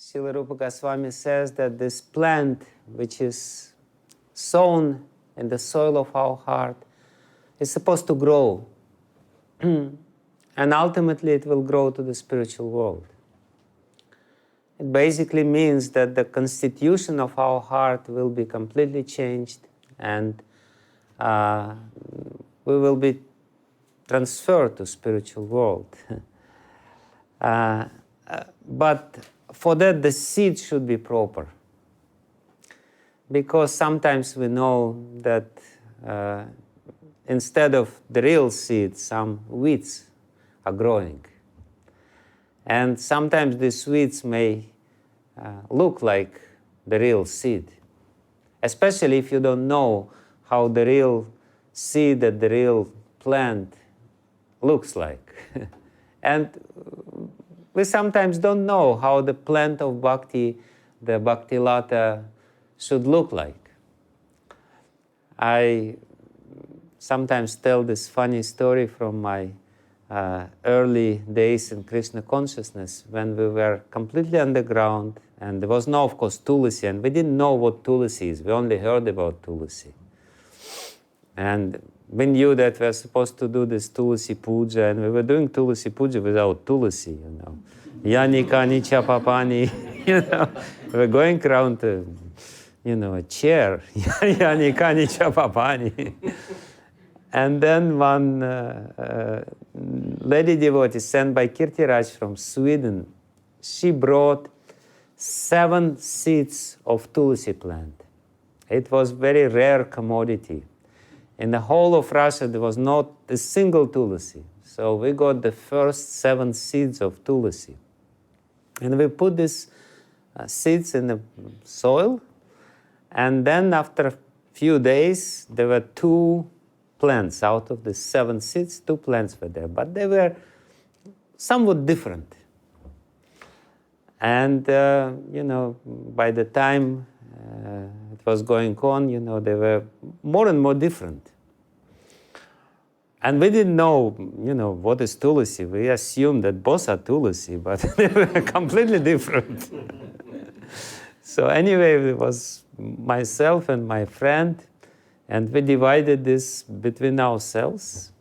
Srila Rupa Goswami says that this plant, which is sown in the soil of our heart, is supposed to grow. And ultimately it will grow to the spiritual world. It basically means that the constitution of our heart will be completely changed, and we will be transferred to spiritual world. But for that, the seed should be proper. Because sometimes we know that instead of the real seed, some weeds are growing. And sometimes these weeds may look like the real seed, especially if you don't know how the real seed and the real plant looks like. And we sometimes don't know how the plant of bhakti, the bhakti lata, should look like. I sometimes tell this funny story from my early days in Krishna consciousness, when we were completely underground, and there was no, of course, Tulasi, and we didn't know what Tulasi is. We only heard about Tulasi. And we knew that we were supposed to do this Tulasi puja, and we were doing Tulasi puja without Tulasi, you know. Yani kani cha papani, you know. We were going around a chair. Yani kani cha papani. And then one lady devotee sent by Kirtiraj from Sweden, she brought 7 seeds of Tulasi plant. It was very rare commodity. In the whole of Russia, there was not a single Tulasi. So we got the first 7 seeds of Tulasi. And we put these seeds in the soil. And then after a few days, there were 2 plants. Out of the 7 seeds, 2 plants were there. But they were somewhat different. And, by the time it was going on, they were more and more different. And we didn't know, what is Tulasi. We assumed that both are Tulasi, but they were completely different. So anyway, it was myself and my friend, and we divided this between ourselves.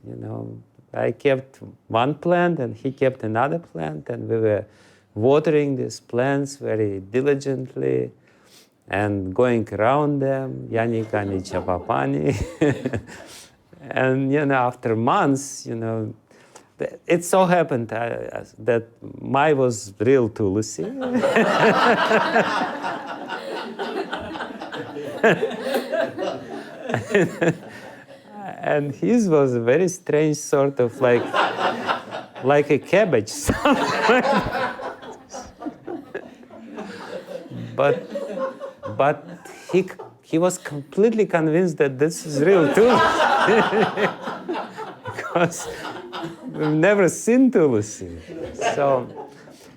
I kept one plant and he kept another plant, and we were watering these plants very diligently and going around them, yani kani chapapani. And, after months, it so happened that mine was real Tulasi. And his was a very strange sort of like a cabbage. But he was completely convinced that this is real Tulasi. Because we've never seen Tulasi. So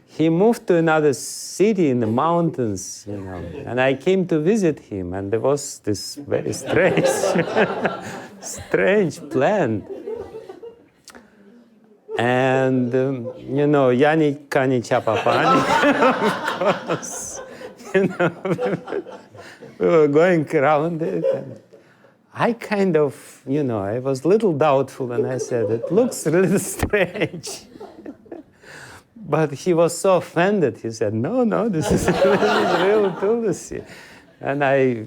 he moved to another city in the mountains, and I came to visit him, and there was this very strange, strange plant. And, yani kani chapapani, of course, we were going around it, and I kind of, I was a little doubtful, and I said, it looks a little strange. But he was so offended. He said, no, this is real Tulasi. And I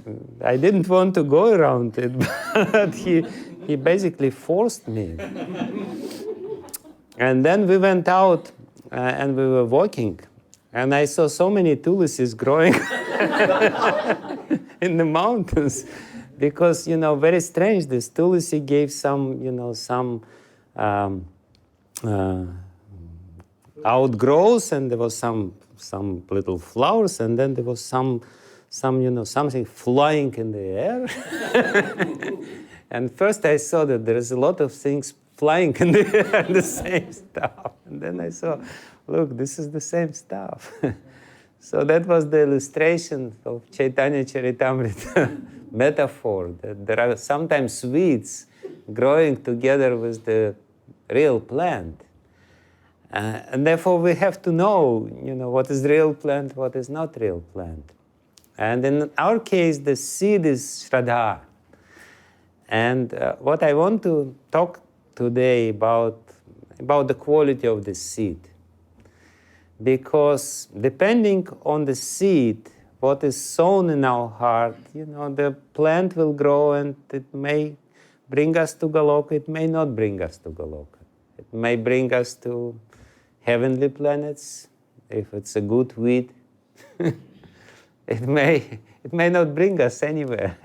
didn't want to go around it, but he basically forced me. And then we went out and we were walking, and I saw so many Tulasis growing in the mountains. Because, very strange, this Tulasi gave some outgrowths, and there was some little flowers, and then there was something flying in the air. And first I saw that there is a lot of things flying in the air, the same stuff. And then I saw, look, this is the same stuff. So that was the illustration of Chaitanya Charitamrita metaphor, that there are sometimes weeds growing together with the real plant. And therefore we have to know, what is real plant, what is not real plant. And in our case, the seed is Shraddha. And what I want to talk today about the quality of the seed. Because depending on the seed, what is sown in our heart, the plant will grow, and it may bring us to Goloka, it may not bring us to Goloka. It may bring us to heavenly planets, if it's a good weed. It may not bring us anywhere.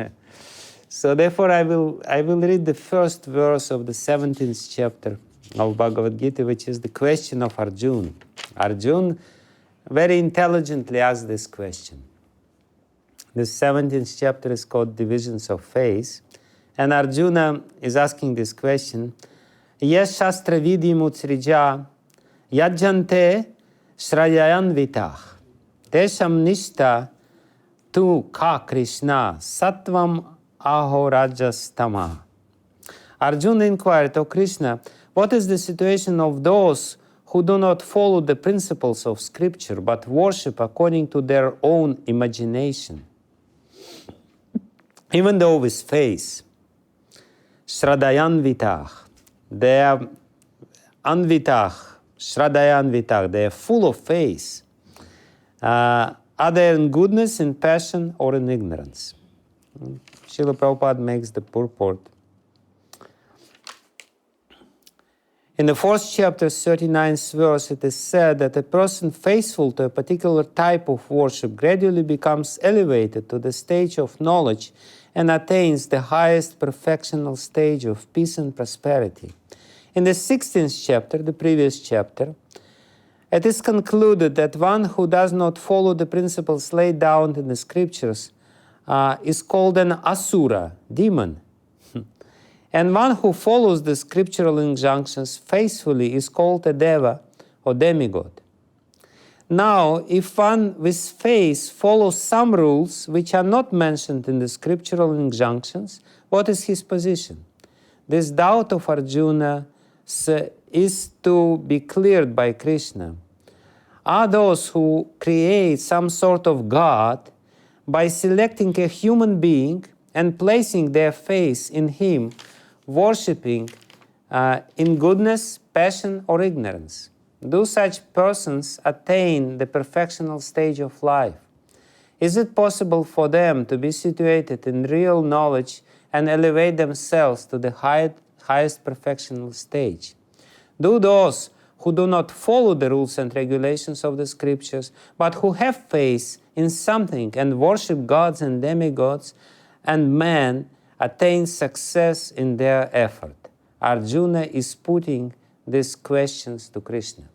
So therefore I will read the first verse of the 17th chapter of Bhagavad Gita, which is the question of Arjuna. Arjuna very intelligently asked this question. The 17th chapter is called Divisions of Faith, and Arjuna is asking this question. Yes shastra vidim utsrija yajjante shrayayan vitah tesham nishta tu ka Krishna sattvam aho rajas tama. Arjuna inquired, O Krishna, what is the situation of those who do not follow the principles of scripture but worship according to their own imagination? Even though with faith, Shraddhayan vitah, they are anvitah, Shraddhayan vitah, they are full of faith. Are they in goodness, in passion, or in ignorance? Srila Prabhupada makes the purport. In the 4th chapter, 39th verse, it is said that a person faithful to a particular type of worship gradually becomes elevated to the stage of knowledge and attains the highest perfectional stage of peace and prosperity. In the 16th chapter, the previous chapter, it is concluded that one who does not follow the principles laid down in the scriptures is called an asura, demon. And one who follows the scriptural injunctions faithfully is called a deva, or demigod. Now, if one with faith follows some rules which are not mentioned in the scriptural injunctions, what is his position? This doubt of Arjuna is to be cleared by Krishna. Are those who create some sort of God by selecting a human being and placing their faith in him, worshipping in goodness, passion, or ignorance? Do such persons attain the perfectional stage of life? Is it possible for them to be situated in real knowledge and elevate themselves to the highest perfectional stage? Do those who do not follow the rules and regulations of the scriptures, but who have faith in something and worship gods and demigods and man, attain success in their effort? Arjuna is putting these questions to Krishna.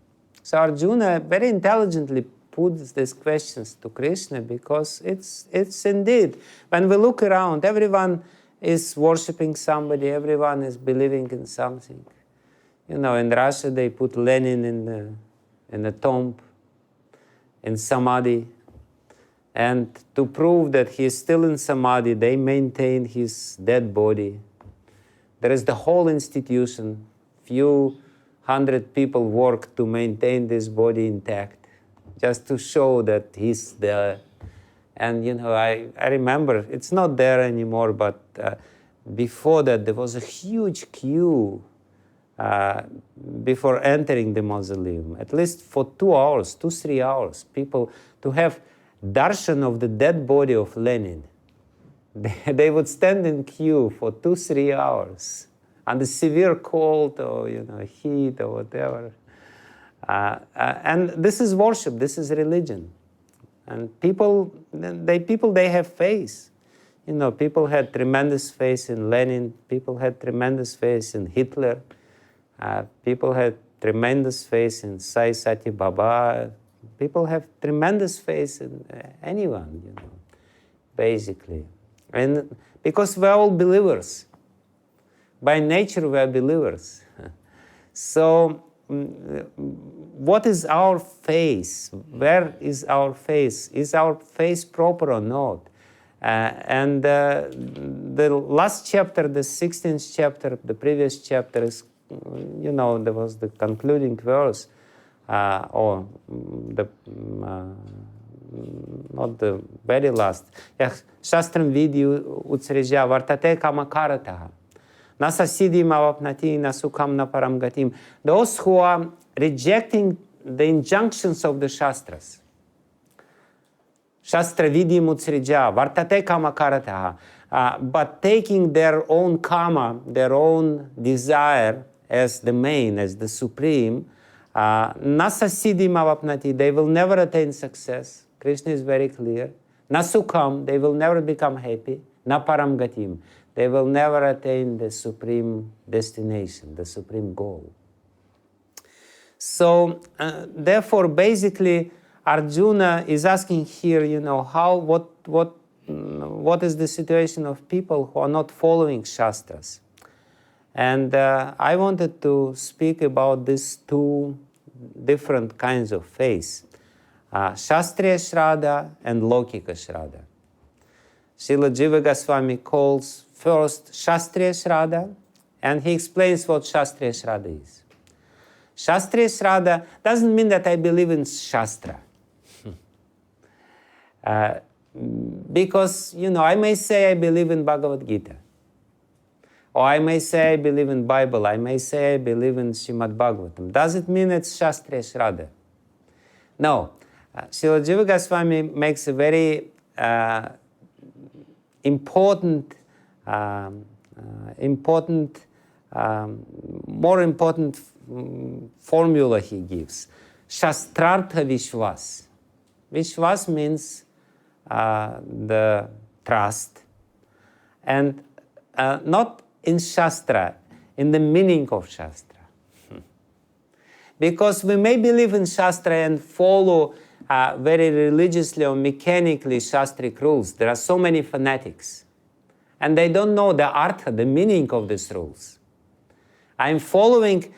So Arjuna very intelligently puts these questions to Krishna because it's indeed, when we look around, everyone is worshipping somebody, everyone is believing in something. In Russia they put Lenin in a tomb, in Samadhi, and to prove that he is still in Samadhi, they maintain his dead body. There is the whole institution, few hundred people work to maintain this body intact, just to show that he's there. And I remember, it's not there anymore, but before that there was a huge queue before entering the mausoleum, at least for 2-3 hours, people to have darshan of the dead body of Lenin. They would stand in queue for 2-3 hours under severe cold or heat or whatever. And this is worship, this is religion. And people have faith. People had tremendous faith in Lenin, people had tremendous faith in Hitler, people had tremendous faith in Sai Sati Baba, people have tremendous faith in anyone, basically. And because we're all believers. By nature, we're believers. So, what is our faith? Where is our faith? Is our faith proper or not? And the last chapter, the 16th chapter, the previous chapter is, there was the concluding verse. or the not the very last. Shastram vidyu utsreja vartate kamakarataha. Nasasidim avapnati nasukam naparam gatim. Those who are rejecting the injunctions of the Shastras. Shastra vidim utsreja vartate kamakarataha. But taking their own karma, their own desire as the main, as the supreme, nasasidim avapnati, they will never attain success. Krishna is very clear. Nasukam, they will never become happy. Naparam gatim, they will never attain the supreme destination, the supreme goal. So, therefore, basically, Arjuna is asking here, what is the situation of people who are not following Shastras? And I wanted to speak about these two different kinds of faith. Shastriya Shraddha and Lokika Shraddha. Srila Jiva Goswami calls first Shastriya Shraddha, and he explains what Shastriya Shraddha is. Shastriya Shraddha doesn't mean that I believe in Shastra. Because, I may say I believe in Bhagavad Gita. Or I may say I believe in Bible. I may say I believe in Srimad Bhagavatam. Does it mean it's Shastriya Shraddha? No. Srila Jiva Goswami makes a very important formula he gives. Shastrartha Vishwas. Vishwas means the trust, and not in Shastra, in the meaning of Shastra. Because we may believe in Shastra and follow very religiously or mechanically Shastric rules. There are so many fanatics, and they don't know the artha, the meaning of these rules. I'm following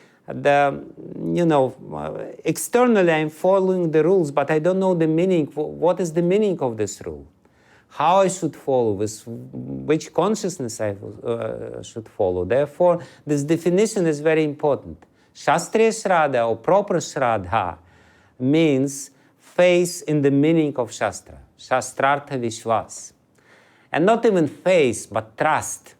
externally I'm following the rules, but I don't know the meaning. What is the meaning of this rule? How I should follow, which consciousness I should follow. Therefore, this definition is very important. Shastriya Shraddha or proper Shraddha means faith in the meaning of Shastra. Shastrartha Vishwas. And not even faith, but trust.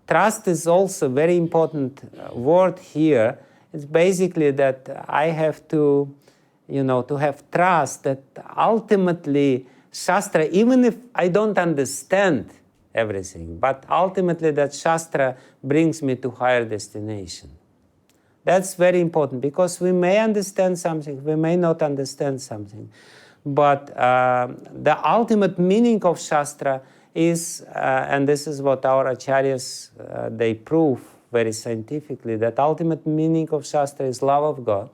Trust is also a very important word here. It's basically that I have to have trust that ultimately Shastra, even if I don't understand everything, but ultimately that Shastra brings me to higher destination. That's very important, because we may understand something, we may not understand something, but the ultimate meaning of Shastra is, and this is what our acharyas, they prove very scientifically, that ultimate meaning of Shastra is love of God.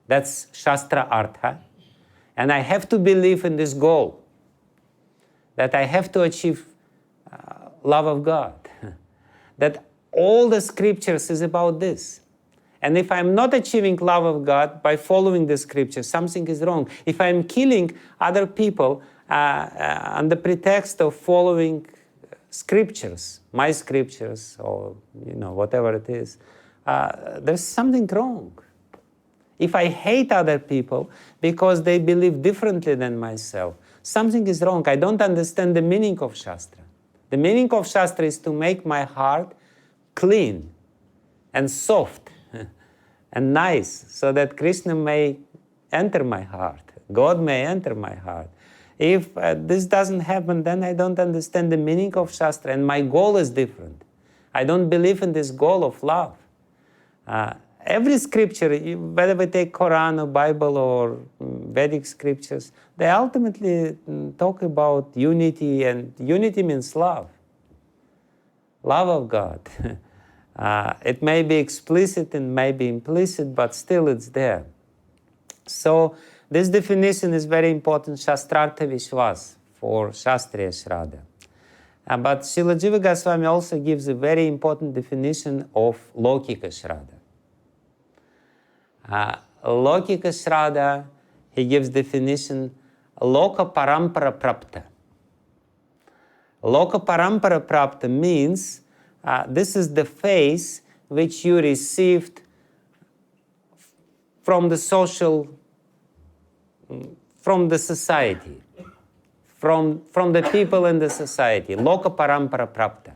That's Shastra Artha. And I have to believe in this goal, that I have to achieve love of God. That all the scriptures is about this. And if I'm not achieving love of God by following the scriptures, something is wrong. If I'm killing other people on the pretext of following scriptures, my scriptures, or whatever it is, there's something wrong. If I hate other people because they believe differently than myself, something is wrong. I don't understand the meaning of Shastra. The meaning of Shastra is to make my heart clean and soft and nice, so that Krishna may enter my heart, God may enter my heart. If this doesn't happen, then I don't understand the meaning of Shastra, and my goal is different. I don't believe in this goal of love. Every scripture, whether we take Quran or Bible or Vedic scriptures, they ultimately talk about unity, and unity means love. Love of God. It may be explicit and may be implicit, but still it's there. So this definition is very important, Shastrartha Vishwas, for Shastriya Shraddha. But Srila Jiva Goswami also gives a very important definition of Lokika Shraddha. Lokika Shraddha, he gives definition, Loka Parampara Prapta. Loka Parampara Prapta means this is the faith which you received from the social, from the society, from the people in the society. Loka parampara prapta.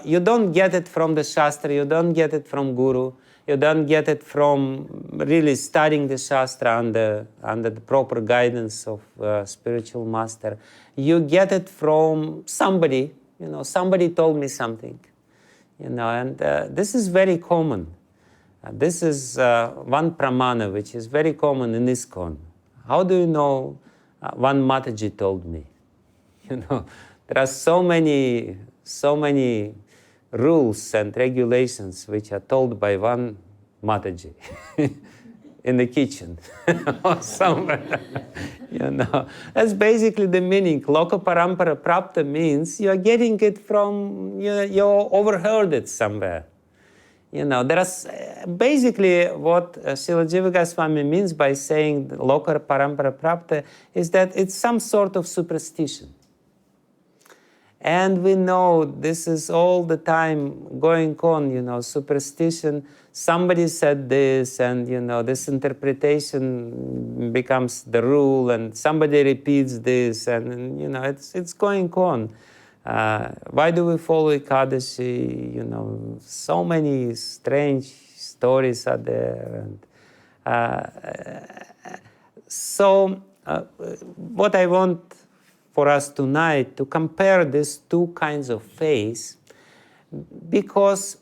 You don't get it from the Shastra, you don't get it from Guru, you don't get it from really studying the Shastra under the proper guidance of spiritual master. You get it from somebody, somebody told me something, and this is very common. This is one pramana which is very common in ISKCON. How do you know one Mataji told me? There are so many rules and regulations which are told by one Mataji in the kitchen or somewhere. That's basically the meaning. Loka parampara prapta means you are getting it from, you overheard it somewhere. There is basically what Srila Jiva Goswami means by saying Loka parampara prapta is that it's some sort of superstition. And we know this is all the time going on, superstition. Somebody said this, and, this interpretation becomes the rule, and somebody repeats this, and, it's going on. Why do we follow Ekadashi? So many strange stories are there. And, so what I want for us tonight to compare these two kinds of faith, because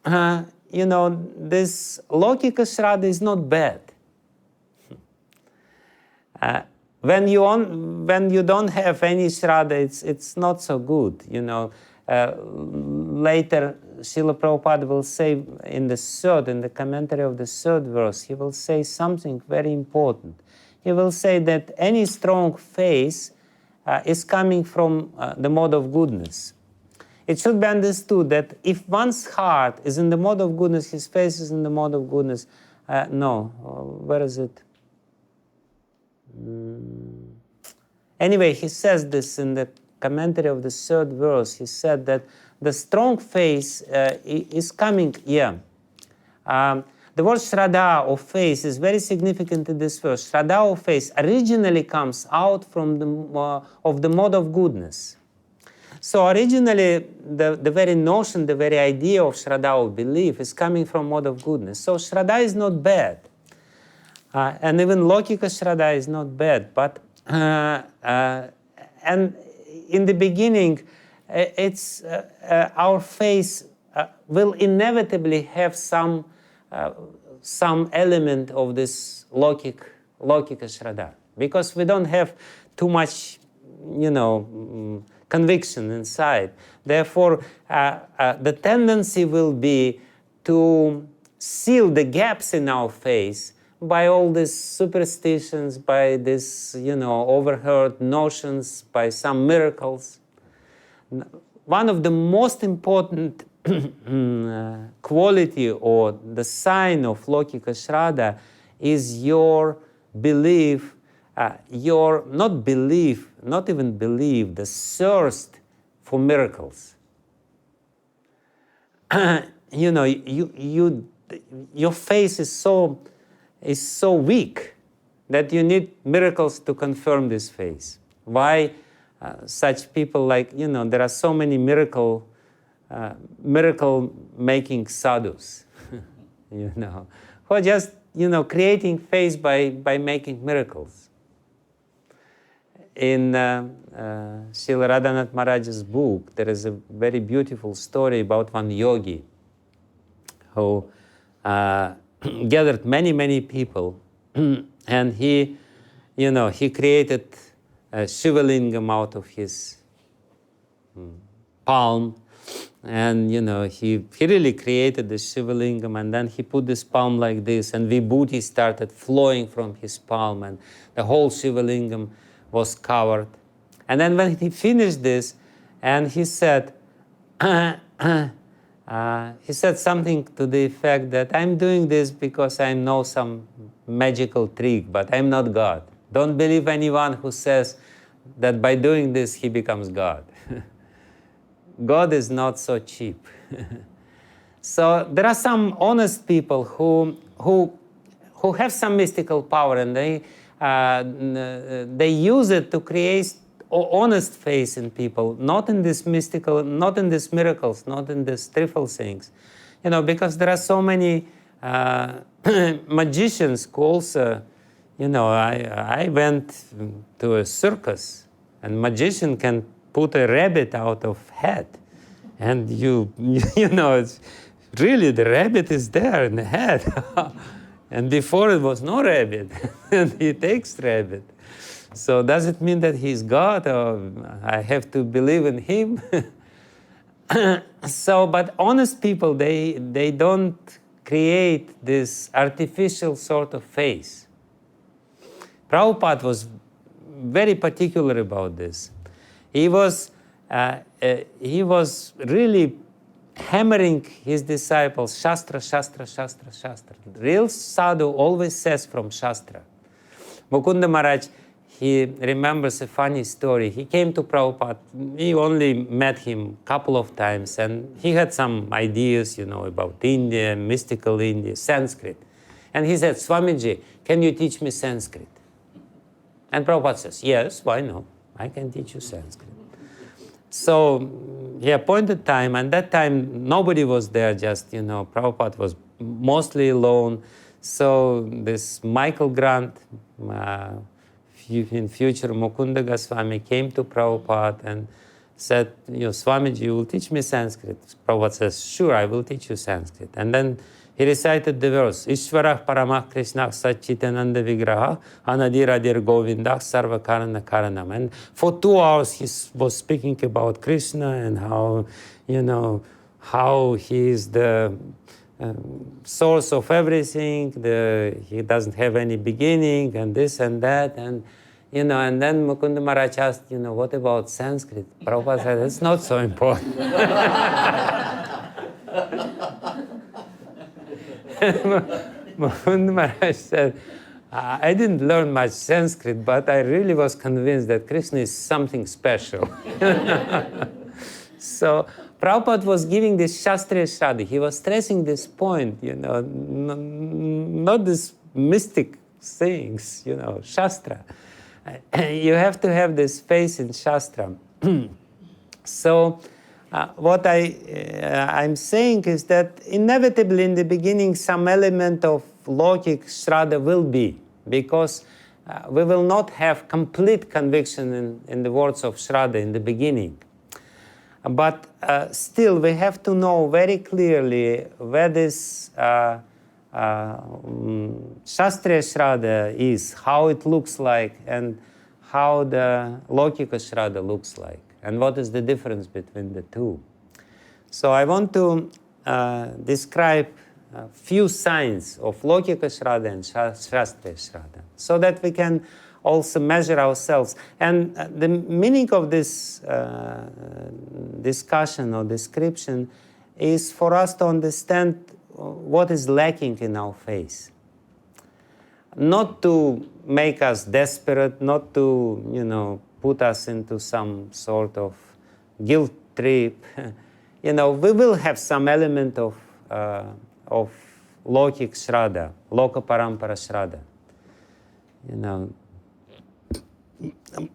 this Lokika Shraddha is not bad. When you don't have any Shraddha, it's not so good. Later, Srila Prabhupada will say in the commentary of the third verse, he will say something very important. He will say that any strong faith is coming from the mode of goodness. It should be understood that if one's heart is in the mode of goodness, his face is in the mode of goodness. Where is it? Anyway, he says this in the commentary of the third verse. He said that the strong face is coming, the word Shraddha or face is very significant in this verse. Shraddha or face originally comes out from the mode of goodness. So originally, the very notion, the very idea of Shraddha or belief is coming from mode of goodness. So Shraddha is not bad. And even Lokika Shraddha is not bad. But and in the beginning, it's our face will inevitably have some element of this Lokika Shraddha, because we don't have too much, conviction inside. Therefore, the tendency will be to seal the gaps in our face by all these superstitions, by this, overheard notions, by some miracles. One of the most important quality or the sign of Lokika Shraddha is your belief, not even belief, the thirst for miracles. Your face is so weak that you need miracles to confirm this face. Why such people there are so many miracle making sadhus, who are just, creating faith by making miracles. In Srila Radhanath Maharaj's book, there is a very beautiful story about one yogi who gathered many people, and he created a Shivalingam out of his palm, and he really created the Shivalingam, and then he put this palm like this, and Vibhuti started flowing from his palm, and the whole Shivalingam was covered. And then when he finished this, and he said, something to the effect that I'm doing this because I know some magical trick, but I'm not God. Don't believe anyone who says that by doing this he becomes God. God is not so cheap. So there are some honest people who who have some mystical power, and they use it to create honest faith in people, not in this mystical, not in these miracles, not in these trivial things. Because there are so many magicians who also, I went to a circus, and magician can put a rabbit out of head, and it's really the rabbit is there in the head. And before it was no rabbit, and he takes rabbit. So does it mean that he's God, or I have to believe in him? But honest people, they don't create this artificial sort of faith. Prabhupada was very particular about this. He was really hammering his disciples, Shastra, Shastra, Shastra, Shastra. Real sadhu always says from Shastra. Mukunda Maharaj, he remembers a funny story. He came to Prabhupada. He only met him a couple of times, and he had some ideas, about India, mystical India, Sanskrit. And he said, Swamiji, can you teach me Sanskrit? And Prabhupada says, yes, why not? I can teach you Sanskrit. So he appointed time, and that time nobody was there, just, Prabhupada was mostly alone. So this Michael Grant, in future Mukunda Goswami, came to Prabhupada and said, Swamiji, you will teach me Sanskrit. Prabhupada says, sure, I will teach you Sanskrit. And then he recited the verse, Ishvarah Paramah Krishnah Satchitananda Vigraha Anadiradir Govindah Sarva Karana Karanam. And for 2 hours he was speaking about Krishna and how, how he is the source of everything, he doesn't have any beginning, and this and that. And and then Mukunda Maharaj asked, what about Sanskrit? Prabhupada said, it's not so important. Mukunda Maharaj said, I didn't learn much Sanskrit, but I really was convinced that Krishna is something special. So Prabhupada was giving this Shastriya Shraddha. He was stressing this point, not this mystic things, Shastra. You have to have this faith in Shastra. So what I'm saying is that inevitably in the beginning some element of logic Shraddha will be, because we will not have complete conviction in the words of Shraddha in the beginning. But still we have to know very clearly where this Shastriya Shraddha is, how it looks like, and how the Lokika Shraddha looks like, and what is the difference between the two. So I want to describe a few signs of Lokika Shraddha and Shastriya Shraddha, so that we can also measure ourselves. And the meaning of this discussion or description is for us to understand what is lacking in our faith. Not to make us desperate, not to, put us into some sort of guilt trip. We will have some element of Lokik Shraddha, Loka Parampara Shraddha.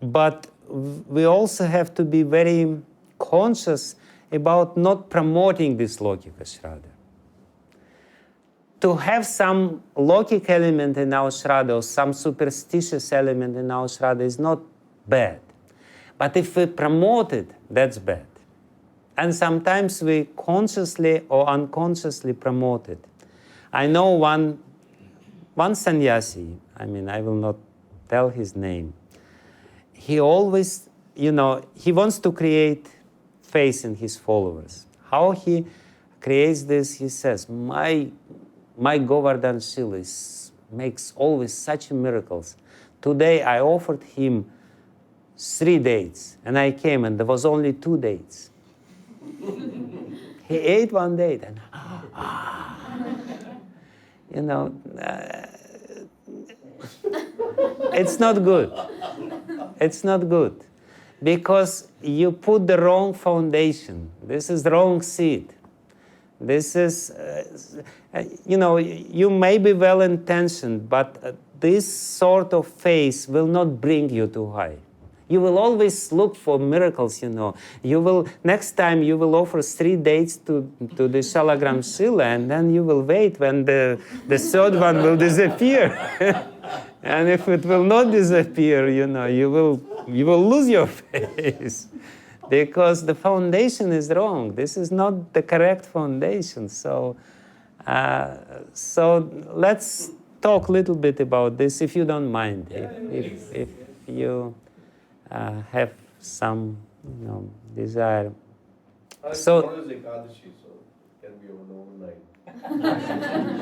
But we also have to be very conscious about not promoting this Lokika Shraddha. To have some Lokik element in our Shraddha, or some superstitious element in our Shraddha, is not bad. But if we promote it, that's bad. And sometimes we consciously or unconsciously promote it. I know one sannyasi, I will not tell his name. He always, he wants to create faith in his followers. How he creates this, he says, my Govardhan Shila makes always such miracles. Today I offered him 3 dates, and I came, and there was only 2 dates. He ate 1 date, and it's not good. It's not good, because you put the wrong foundation. This is the wrong seed. This is, you may be well-intentioned, but this sort of faith will not bring you too high. You will always look for miracles, You will, next time you will offer 3 dates to the Shalagram Shila, and then you will wait when the third one will disappear. And if it will not disappear, you will lose your faith. Because the foundation is wrong. This is not the correct foundation. So let's talk a little bit about this, if you don't mind. If you have some, desire. Tomorrow is Ekadashi, so it can be overnight.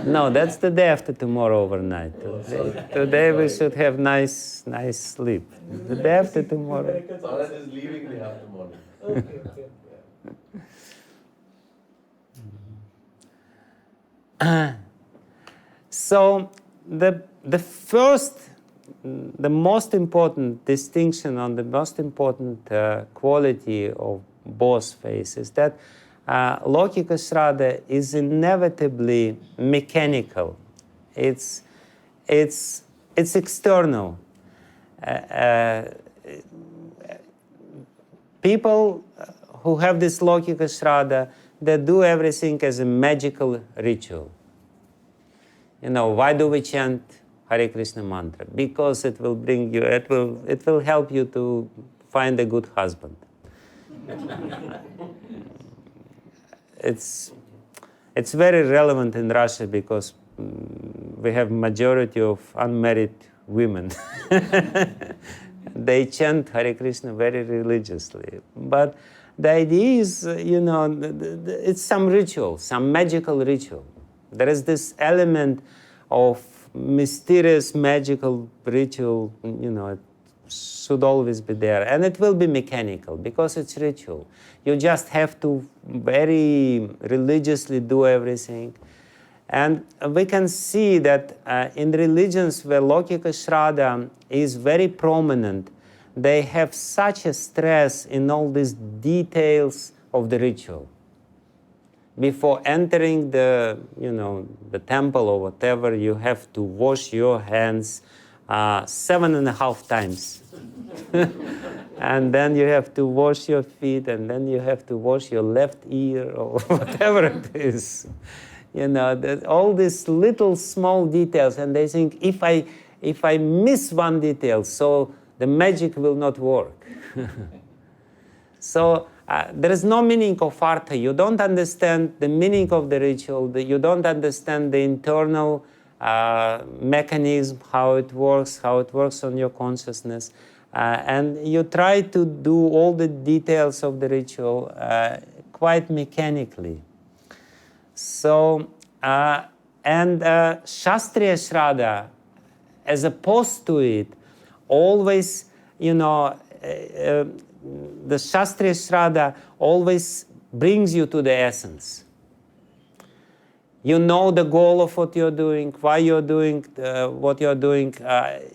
No, that's the day after tomorrow overnight. Today we should have nice sleep. The day after tomorrow. Anand is leaving day after morning. So the first, the most important distinction on the most important quality of both faiths is that Lokika Shraddha is inevitably mechanical. It's external. People who have this Lokika Shraddha, they do everything as a magical ritual. Why do we chant Hare Krishna mantra? Because it will bring you, it will help you to find a good husband. It's very relevant in Russia because we have majority of unmarried women. They chant Hare Krishna very religiously. But the idea is, it's some ritual, some magical ritual. There is this element of mysterious magical ritual, it should always be there. And it will be mechanical because it's ritual. You just have to very religiously do everything. And we can see that in religions where Lokika Shraddha is very prominent, they have such a stress in all these details of the ritual. Before entering the temple or whatever, you have to wash your hands 7.5 times. And then you have to wash your feet, and then you have to wash your left ear or whatever it is. All these little small details, and they think if I miss one detail, so the magic will not work. So there is no meaning of artha. You don't understand the meaning of the ritual. You don't understand the internal mechanism, how it works on your consciousness. And you try to do all the details of the ritual quite mechanically. So, and Shastriya Shraddha, as opposed to it, always, the Shastriya Shraddha always brings you to the essence. You know the goal of what you're doing, why you're doing what you're doing.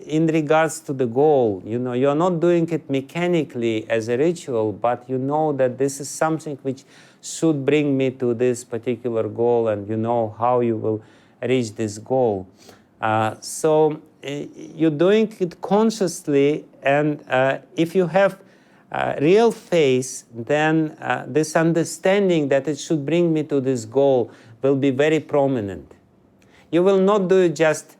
In regards to the goal, you're not doing it mechanically as a ritual, but you know that this is something which should bring me to this particular goal, and you know how you will reach this goal. So you're doing it consciously, and if you have real faith, then this understanding that it should bring me to this goal will be very prominent. You will not do it just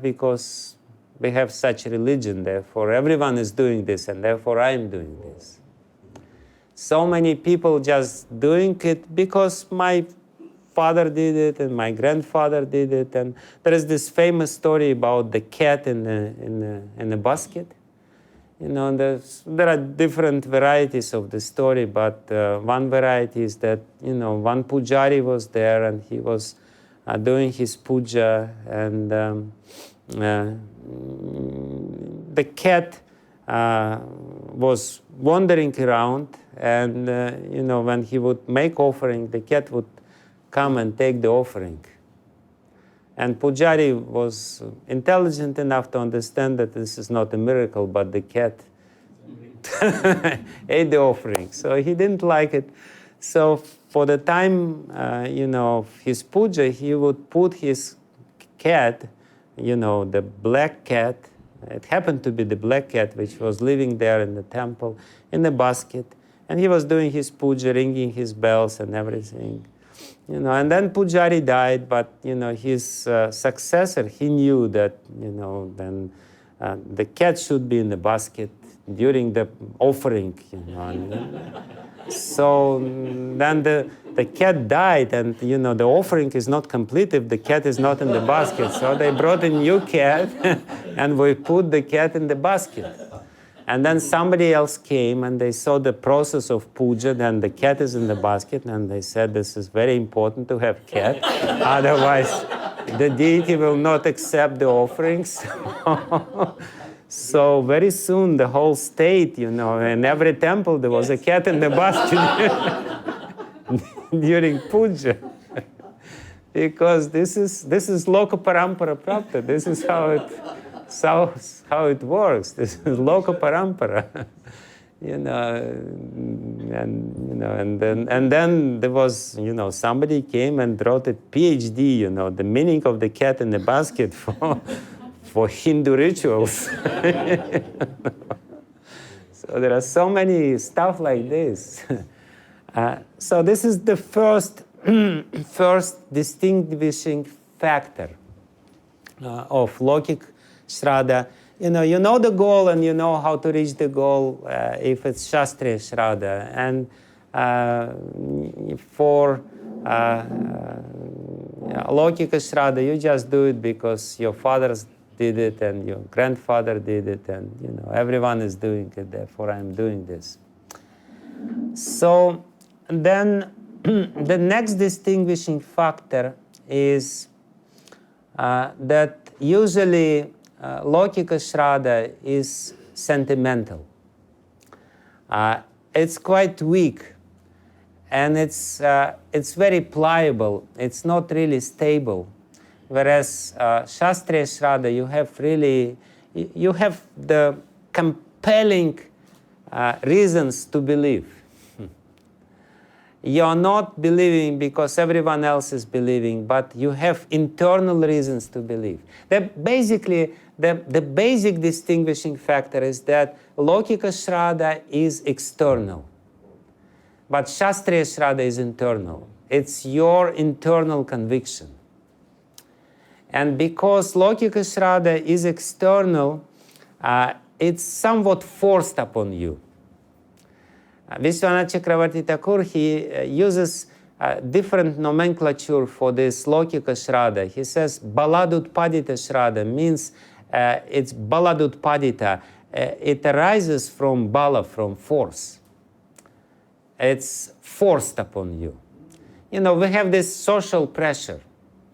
because we have such a religion, therefore everyone is doing this, and therefore I am doing this. So many people just doing it because my father did it and my grandfather did it, and there is this famous story about the cat in the basket. There are different varieties of the story, but one variety is that, one pujari was there and he was doing his puja, and the cat was wandering around, and, when he would make offering, the cat would come and take the offering. And Pujari was intelligent enough to understand that this is not a miracle, but the cat ate the offering. So he didn't like it. So for the time, of his puja, he would put his cat, the black cat, it happened to be the black cat which was living there in the temple, in the basket, and he was doing his puja, ringing his bells and everything. And then Pujari died, but, his successor, he knew that, then the cat should be in the basket during the offering, So then the cat died, and, the offering is not complete if the cat is not in the basket. So they brought a new cat, and we put the cat in the basket. And then somebody else came, and they saw the process of puja, then the cat is in the basket, and they said, this is very important to have cat, otherwise the deity will not accept the offerings. So very soon the whole state, in every temple there was a cat in the basket during puja. Because this is loka parampara prapta. This is how it works. This is loka parampara. And then there was, somebody came and wrote a PhD, the meaning of the cat in the basket for Hindu rituals. So there are so many stuff like this. So this is the first distinguishing factor of Lokik Shraddha. You know the goal, and you know how to reach the goal if it's Shastriya Shraddha. And for Lokika Shraddha, you just do it because your fathers did it and your grandfather did it, and everyone is doing it, therefore I'm doing this. So then the next distinguishing factor is that usually Lokika Shraddha is sentimental. It's quite weak, and it's very pliable. It's not really stable. Whereas Shastriya Shraddha, you have the compelling reasons to believe. You're not believing because everyone else is believing, but you have internal reasons to believe. Basically, the basic distinguishing factor is that Lokika Shraddha is external, but Shastriya Shraddha is internal. It's your internal conviction. And because Lokika Shraddha is external, it's somewhat forced upon you. Vishwanath Chakravarti Thakur, he uses different nomenclature for this Lokika Shraddha. He says Baladutpadita Shraddha means it's Baladutpadita. It arises from Bala, from force. It's forced upon you. We have this social pressure,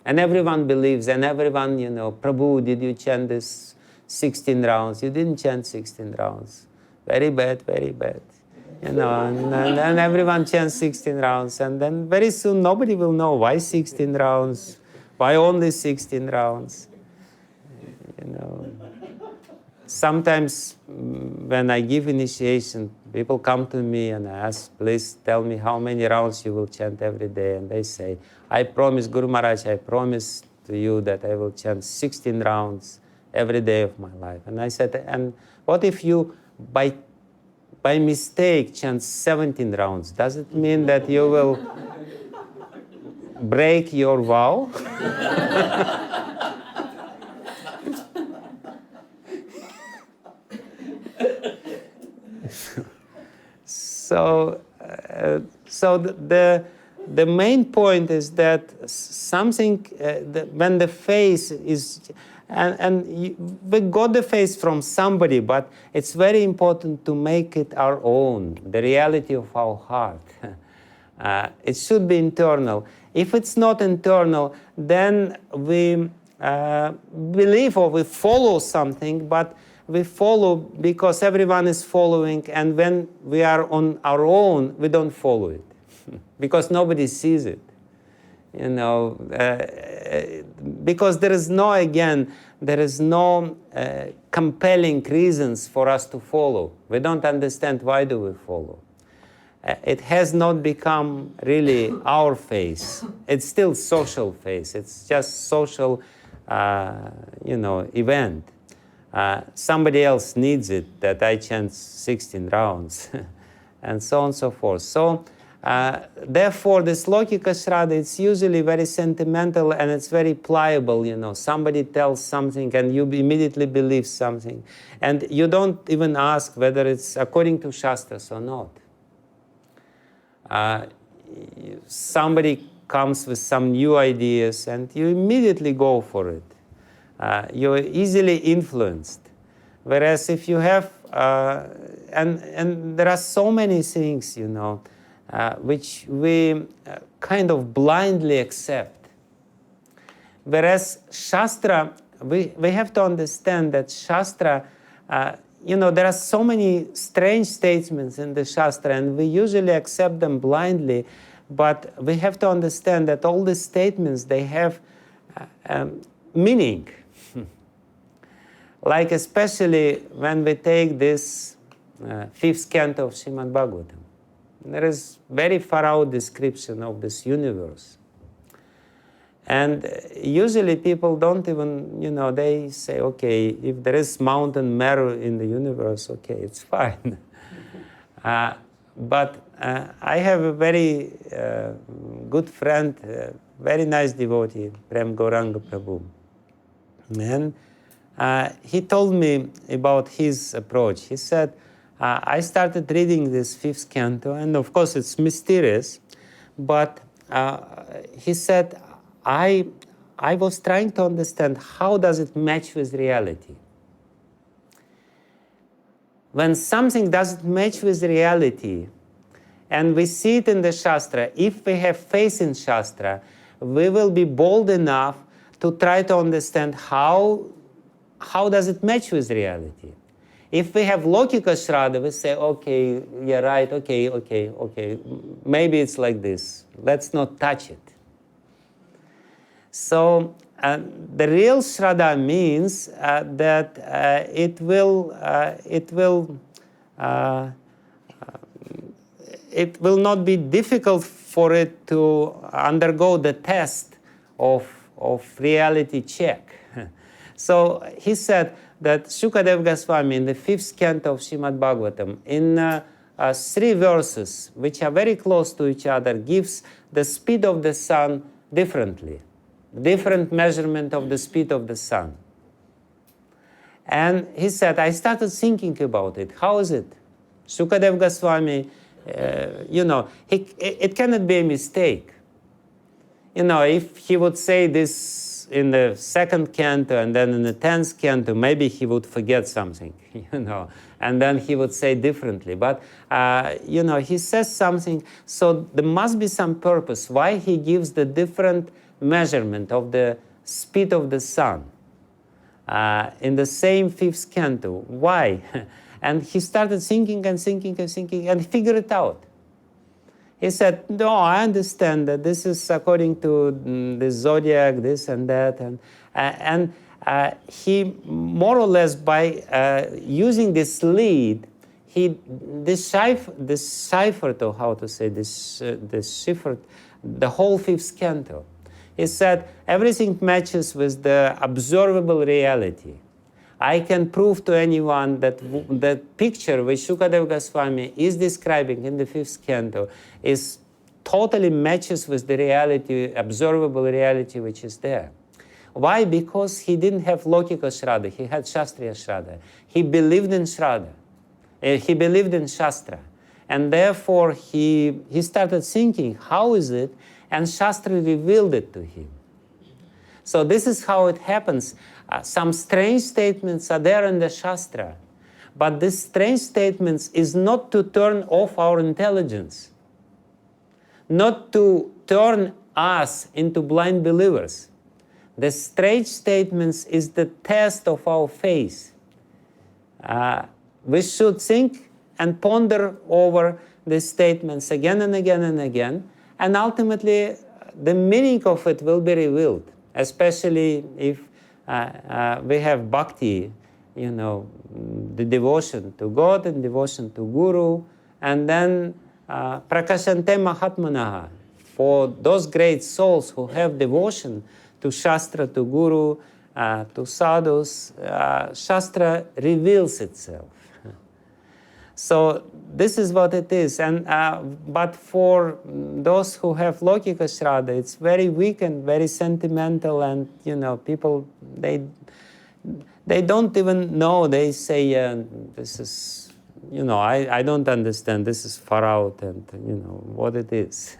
and everyone believes, and everyone, Prabhu, did you chant this 16 rounds? You didn't chant 16 rounds. Very bad, very bad. And everyone chants 16 rounds, and then very soon nobody will know why 16 rounds, why only 16 rounds. Sometimes when I give initiation, people come to me and ask, please tell me how many rounds you will chant every day. And they say, I promise, Guru Maharaj, I promise to you that I will chant 16 rounds every day of my life. And I said, and what if you, by mistake, chant 17 rounds? Does it mean that you will break your vow? So the main point is that something, when the face is, we got the face from somebody, but it's very important to make it our own, the reality of our heart. It should be internal. If it's not internal, then we believe or we follow something, but we follow because everyone is following, and when we are on our own, we don't follow it because nobody sees it. Because there is no compelling reasons for us to follow. We don't understand why do we follow. it has not become really our face. It's still social face. It's just social, event. Somebody else needs it, that I chant 16 rounds, and so on and so forth. So, therefore, this Lokika Shraddha, it's usually very sentimental and it's very pliable, Somebody tells something and you immediately believe something. And you don't even ask whether it's according to Shastras or not. Somebody comes with some new ideas and you immediately go for it. You're easily influenced. Whereas if you have, and there are so many things, which we kind of blindly accept. Whereas Shastra, we have to understand that Shastra, there are so many strange statements in the Shastra, and we usually accept them blindly, but we have to understand that all these statements, they have meaning. Like especially when we take this 5th canto of Srimad Bhagavatam. There is very far out description of this universe. And usually people don't even, they say, okay, if there is mountain Meru in the universe, okay, it's fine. But I have a very good friend, very nice devotee, Prem Gauranga Prabhu. And he told me about his approach. He said, I started reading this 5th canto, and of course it's mysterious, but he said, I was trying to understand how does it match with reality. When something doesn't match with reality, and we see it in the Shastra, if we have faith in Shastra, we will be bold enough to try to understand how does it match with reality. If we have Lokika Shraddha, we say, okay, you're right, okay, maybe it's like this. Let's not touch it. So the real Shraddha means that it will not be difficult for it to undergo the test of reality check. So he said that Shukadev Goswami in the 5th canto of Srimad Bhagavatam, in 3 verses, which are very close to each other, gives the speed of the sun differently. Different measurement of the speed of the sun. And he said, I started thinking about it. How is it? Shukadev Goswami, it cannot be a mistake. If he would say this in the 2nd canto and then in the 10th canto, maybe he would forget something, and then he would say differently. But, he says something, so there must be some purpose why he gives the different measurement of the speed of the sun in the same 5th canto. Why? And he started thinking and figured it out. He said, no, I understand that this is according to the zodiac, this and that. And he more or less, by using this lead, he deciphered, or how to say, deciphered the whole 5th canto. He said, everything matches with the observable reality. I can prove to anyone that the picture which Shukadev Goswami is describing in the 5th canto is totally matches with the reality, observable reality which is there. Why? Because he didn't have Lokika Shraddha, he had Shastriya Shraddha. He believed in Shraddha. He believed in Shastra. And therefore he started thinking, how is it? And Shastra revealed it to him. So this is how it happens. Some strange statements are there in the Shastra, but these strange statements is not to turn off our intelligence, not to turn us into blind believers. The strange statements is the test of our faith. We should think and ponder over these statements again and again and again, and ultimately the meaning of it will be revealed, especially if we have bhakti, the devotion to God and devotion to Guru, and then prakashante mahatmanaha. For those great souls who have devotion to Shastra, to Guru, to sadhus, Shastra reveals itself. So this is what it is. And but for those who have Lokika Shraddha, it's very weak and very sentimental, and people they don't even know. They say this is I don't understand. This is far out, and what it is.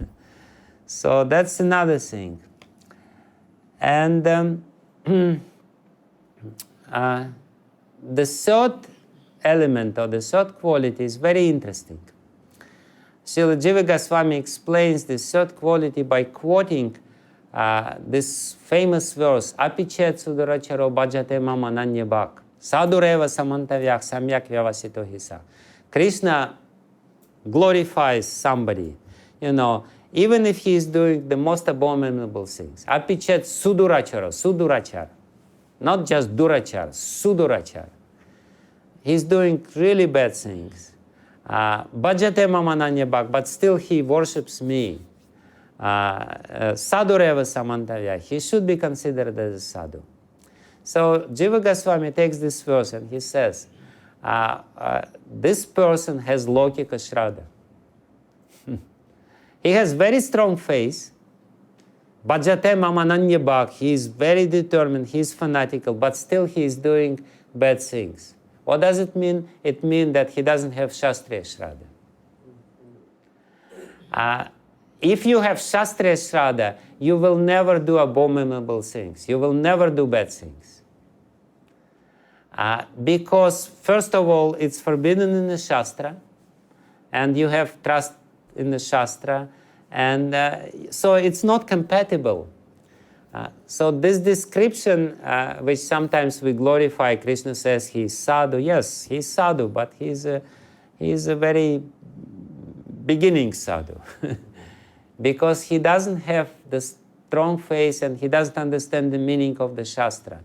So that's another thing. And the third element or the third quality is very interesting. Srila Jiva Goswami explains the third quality by quoting this famous verse, Apichet Suduracharo Bhajate Mama Nanya Bhak Sadureva Samantavyak Samyak Vyavasito Hisa. Krishna glorifies somebody, even if he is doing the most abominable things. Apichet Suduracharo, Sudurachar. Not just Durachar, Sudurachar. He's doing really bad things. Bhajate Mamananya Bhak, but still he worships me. Sadhureva Samantavya, he should be considered as a sadhu. So Jiva Goswami takes this verse and he says, this person has Lokika Shraddha. He has very strong faith. Bhajate Mamananya Bhak, he is very determined, he is fanatical, but still he is doing bad things. What does it mean? It means that he doesn't have Shastriya Shraddha. If you have Shastriya Shraddha, you will never do abominable things. You will never do bad things. Because, first of all, it's forbidden in the Shastra, and you have trust in the Shastra, and so it's not compatible. So this description, which sometimes we glorify, Krishna says he's sadhu. Yes, he's sadhu, but he's a very beginning sadhu. Because he doesn't have the strong faith and he doesn't understand the meaning of the Shastra.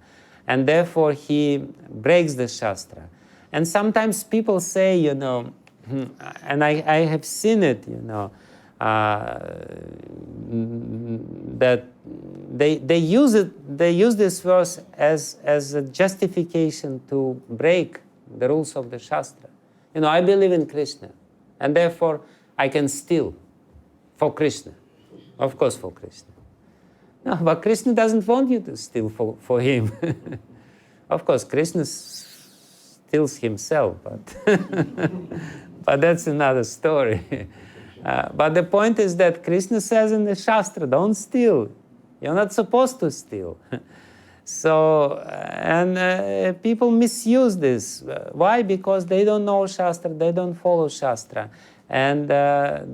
And therefore he breaks the Shastra. And sometimes people say, and I have seen it, that they use this verse as a justification to break the rules of the Shastra. I believe in Krishna, and therefore I can steal for Krishna. Of course, for Krishna. No, but Krishna doesn't want you to steal for him. Of course, Krishna steals himself, but that's another story. But the point is that Krishna says in the Shastra, don't steal. You're not supposed to steal. So, and people misuse this. Why? Because they don't know Shastra, they don't follow Shastra. And their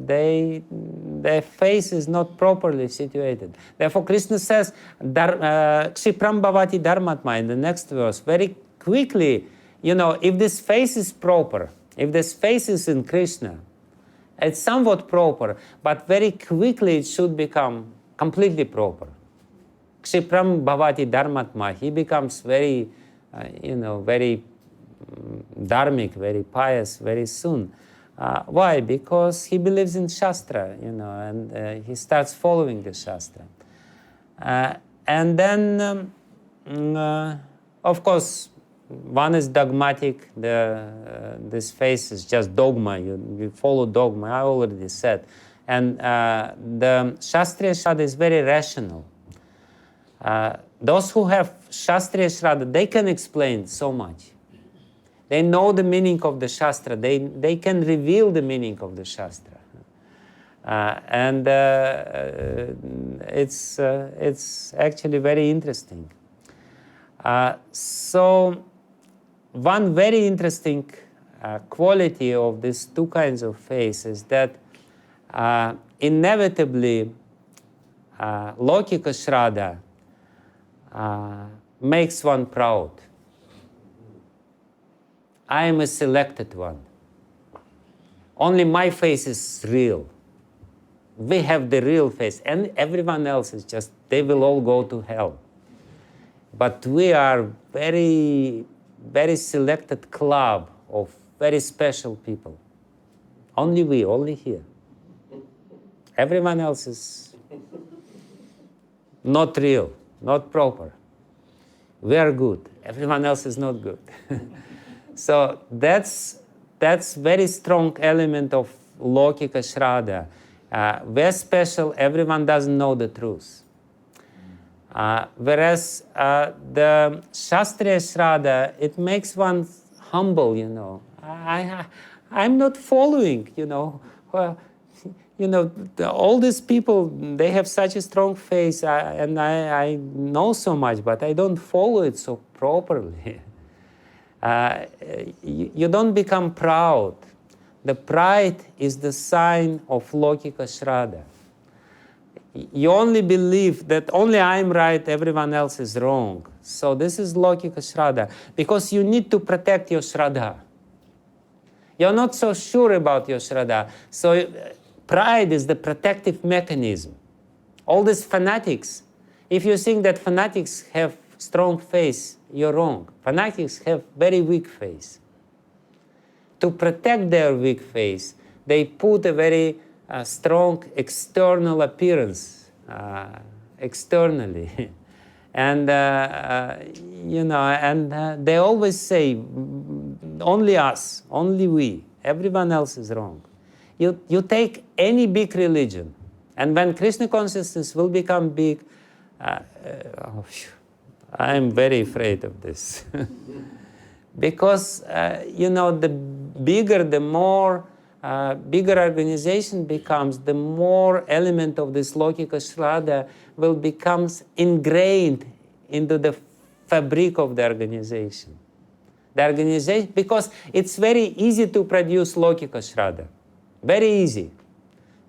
face is not properly situated. Therefore, Krishna says, Kshipram bhavati dharmatma, in the next verse, very quickly, if this face is proper, if this face is in Krishna, it's somewhat proper, but very quickly it should become completely proper. Kshipram bhavati dharmatma, he becomes very, very dharmic, very pious very soon. Why? Because he believes in Shastra, and he starts following the Shastra. And then, of course, one is dogmatic. This faith is just dogma. You follow dogma, I already said. And the Shastriya Shraddha is very rational. Those who have Shastriya Shraddha, they can explain so much. They know the meaning of the Shastra. They can reveal the meaning of the Shastra. And it's actually very interesting. So one very interesting quality of these two kinds of faith is that inevitably Lokika Shraddha makes one proud. I am a selected one. Only my face is real. We have the real face, and everyone else is just, they will all go to hell. But we are very, very selected club of very special people. Only we, only here. Everyone else is not real, not proper. We are good. Everyone else is not good. So that's very strong element of Lokika Shraddha. We're special, everyone doesn't know the truth. Whereas the Shastriya Shraddha, it makes one humble, you know. I'm not following, you know. All these people, they have such a strong faith, and I know so much, but I don't follow it so properly. You don't become proud. The pride is the sign of Lokika Shraddha. You only believe that only I'm right, everyone else is wrong. So this is Lokika Shraddha, because you need to protect your Shraddha. You're not so sure about your Shraddha. So pride is the protective mechanism. All these fanatics, if you think that fanatics have strong faith, you're wrong. Fanatics have very weak faith. To protect their weak faith, they put a very strong external appearance, externally. And, they always say, only us, only we, everyone else is wrong. You take any big religion, and when Krishna consciousness will become big, I'm very afraid of this. Because, the bigger, the more bigger organization becomes, the more element of this Lokika Shraddha will become ingrained into the fabric of the organization. The organization, because it's very easy to produce Lokika Shraddha. Very easy.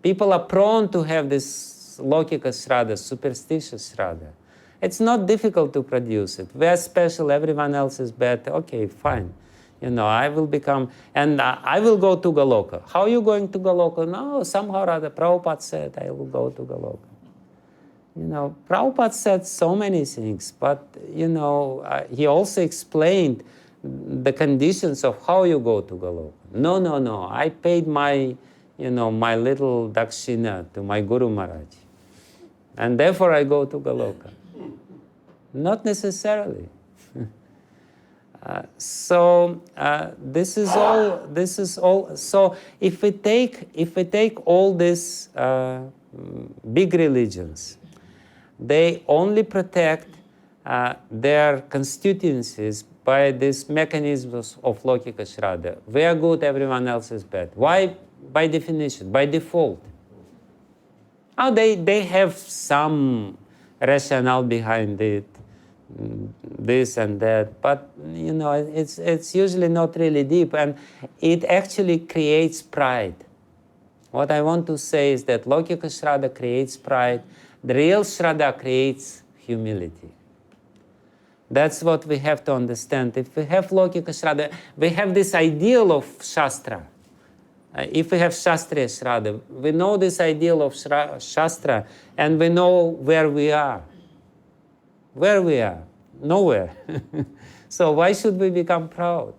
People are prone to have this Lokika Shraddha, superstitious Shraddha. It's not difficult to produce it. We're special, everyone else is better. Okay, fine. I will become, and I will go to Goloka. How are you going to Goloka? No, somehow or other, Prabhupada said, I will go to Goloka. Prabhupada said so many things, but, he also explained the conditions of how you go to Goloka. No, I paid my, my little dakshina to my Guru Maharaj. And therefore I go to Goloka. Not necessarily. This is all. So if we take all these big religions, they only protect their constituencies by these mechanisms of Lokika Shraddha. We are good, everyone else is bad. Why? By definition, by default. Now they have some rationale behind it, this and that, but it's usually not really deep, and it actually creates pride. What I want to say is that Lokika Shraddha creates pride. The real Shraddha creates humility. That's what we have to understand. If we have Lokika Shraddha, we have this ideal of Shastra. If we have Shastriya Shraddha, we know this ideal of Shastra, and we know where we are. Where we are? Nowhere. So why should we become proud?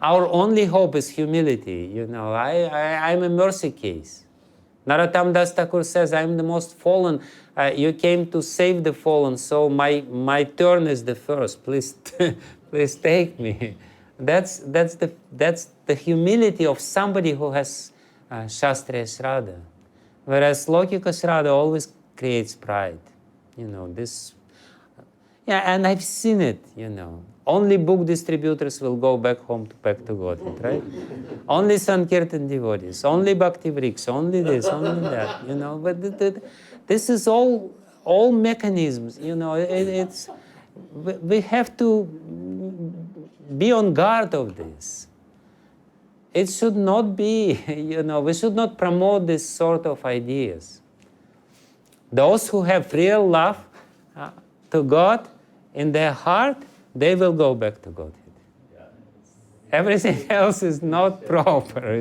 Our only hope is humility. I'm a mercy case. Narottam Das Thakur says, I'm the most fallen. You came to save the fallen, so my turn is the first. Please, please take me. That's the humility of somebody who has Shastriya Shraddha. Whereas Lokika Shraddha always creates pride. And I've seen it, Only book distributors will go back home to Godhead, right? Only Sankirtan devotees, only Bhakti Vriksha, only this, only that, But this is all mechanisms, we have to be on guard of this. It should not be, we should not promote this sort of ideas. Those who have real love to God in their heart, they will go back to Godhead. Everything else is not proper.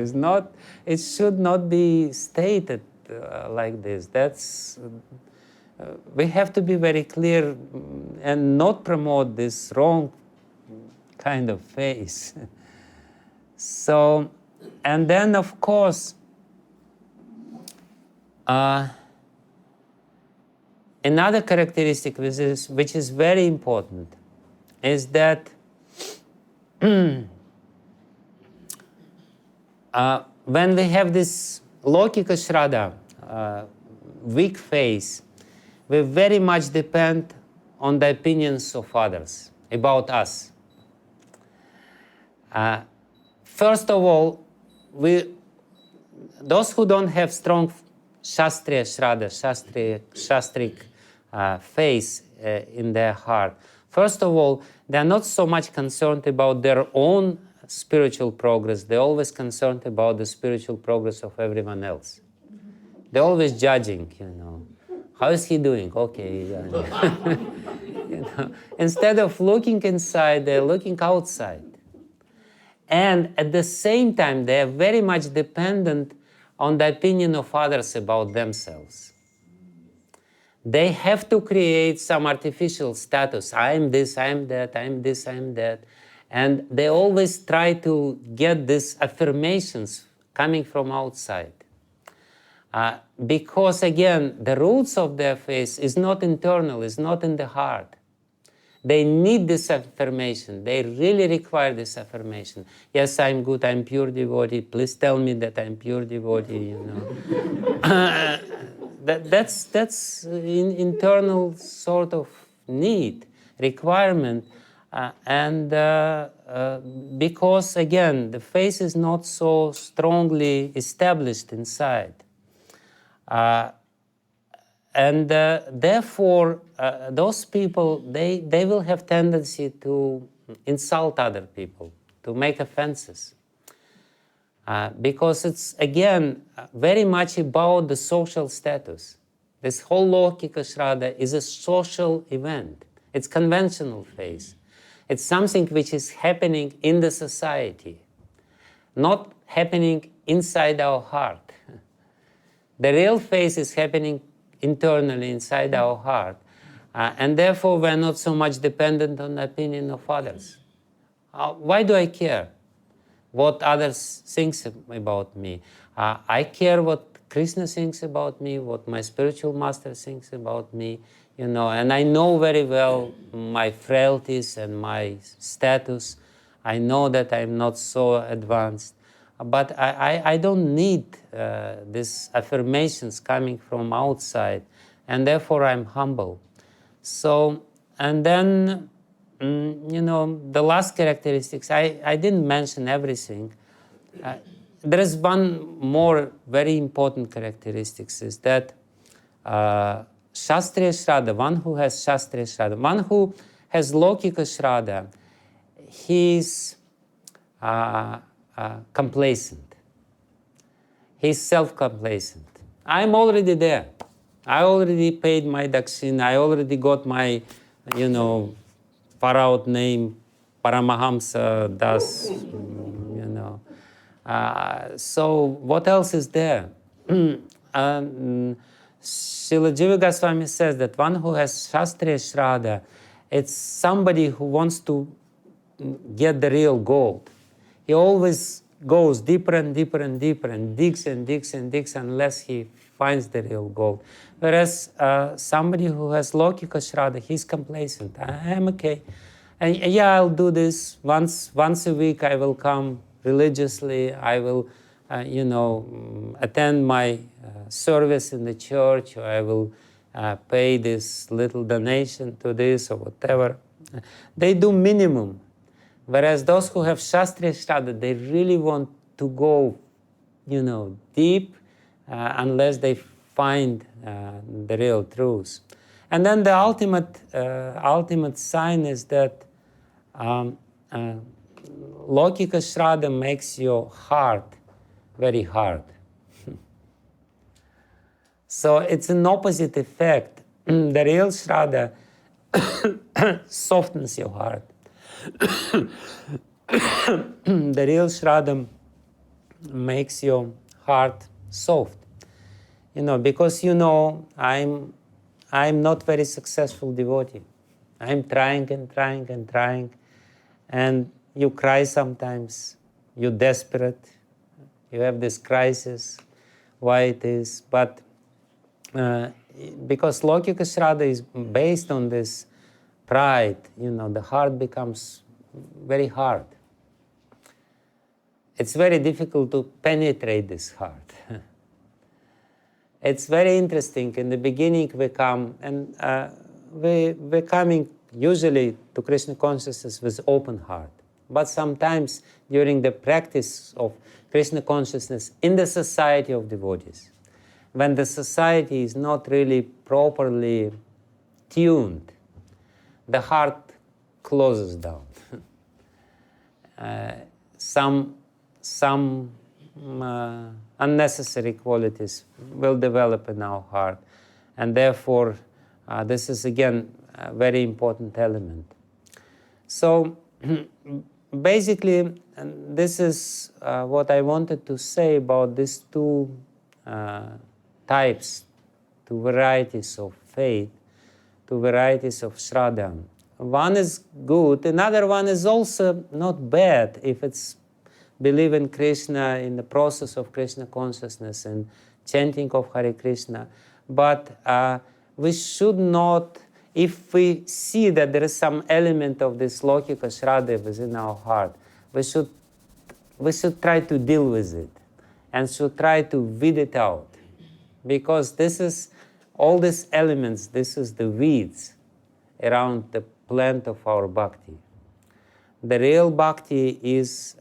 It should not be stated like this. We have to be very clear and not promote this wrong kind of faith. So, and then of course, Another characteristic which is very important is that when we have this Lokika Shraddha, weak faith, we very much depend on the opinions of others about us. First of all, those who don't have strong Shastriya Shraddha, Shastric faith in their heart, first of all, they are not so much concerned about their own spiritual progress. They're always concerned about the spiritual progress of everyone else. They're always judging, How is he doing? Okay. Instead of looking inside, they're looking outside. And at the same time, they are very much dependent on the opinion of others about themselves. They have to create some artificial status. I am this, I am that, I am this, I am that. And they always try to get these affirmations coming from outside. Because again, the roots of their faith is not internal, is not in the heart. They need this affirmation. They really require this affirmation. Yes, I'm good, I'm pure devotee. Please tell me that I'm pure devotee, That's internal sort of need, requirement. Because again, the faith is not so strongly established inside. Therefore, those people, they will have tendency to insult other people, to make offenses. Because it's, again, very much about the social status. This whole Lokika Shraddha is a social event. It's conventional faith. It's something which is happening in the society, not happening inside our heart. The real faith is happening internally inside our heart. And therefore, we're not so much dependent on the opinion of others. Why do I care what others think about me? I care what Krishna thinks about me, what my spiritual master thinks about me, and I know very well my frailties and my status. I know that I'm not so advanced. But I don't need these affirmations coming from outside, and therefore I'm humble. So, and then, the last characteristics, I didn't mention everything. There is one more very important characteristics, is that Shastriya Shraddha, one who has Shastriya Shraddha, one who has Lokika Shraddha, he's complacent. He's self-complacent. I'm already there. I already paid my dakshina. I already got my, far out name, Paramahamsa Das, So what else is there? Srila Jiva Goswami says that one who has Shastriya Shraddha, it's somebody who wants to get the real gold. He always goes deeper and deeper and deeper and digs and digs and digs unless he finds the real gold. Whereas somebody who has Lokika Shraddha, he's complacent. I am okay. And yeah, I'll do this once a week. I will come religiously. I will, attend my service in the church, or I will pay this little donation to this or whatever. They do minimum. Whereas those who have Shastriya Shraddha, they really want to go, deep, unless they find the real truth. And then the ultimate sign is that Lokika Shraddha makes your heart very hard. So it's an opposite effect. The real Shraddha softens your heart. The real Shraddha makes your heart soft. Because I'm not very successful devotee. I'm trying and trying and trying, and you cry sometimes. You're desperate. You have this crisis, why it is. But because Lokika Shraddha is based on this pride, the heart becomes very hard. It's very difficult to penetrate this heart. It's very interesting. In the beginning we come, and we're coming usually to Krishna consciousness with open heart. But sometimes during the practice of Krishna consciousness in the society of devotees, when the society is not really properly tuned, the heart closes down. Some unnecessary qualities will develop in our heart, and therefore this is again a very important element. So basically, this is what I wanted to say about these two types, two varieties of faith, two varieties of Shraddha. One is good, another one is also not bad if it's believe in Krishna, in the process of Krishna consciousness and chanting of Hare Krishna. But we should not, if we see that there is some element of this Lokika Shraddha within our heart, we should try to deal with it and should try to weed it out. Because this is, all these elements, this is the weeds around the plant of our bhakti. The real bhakti is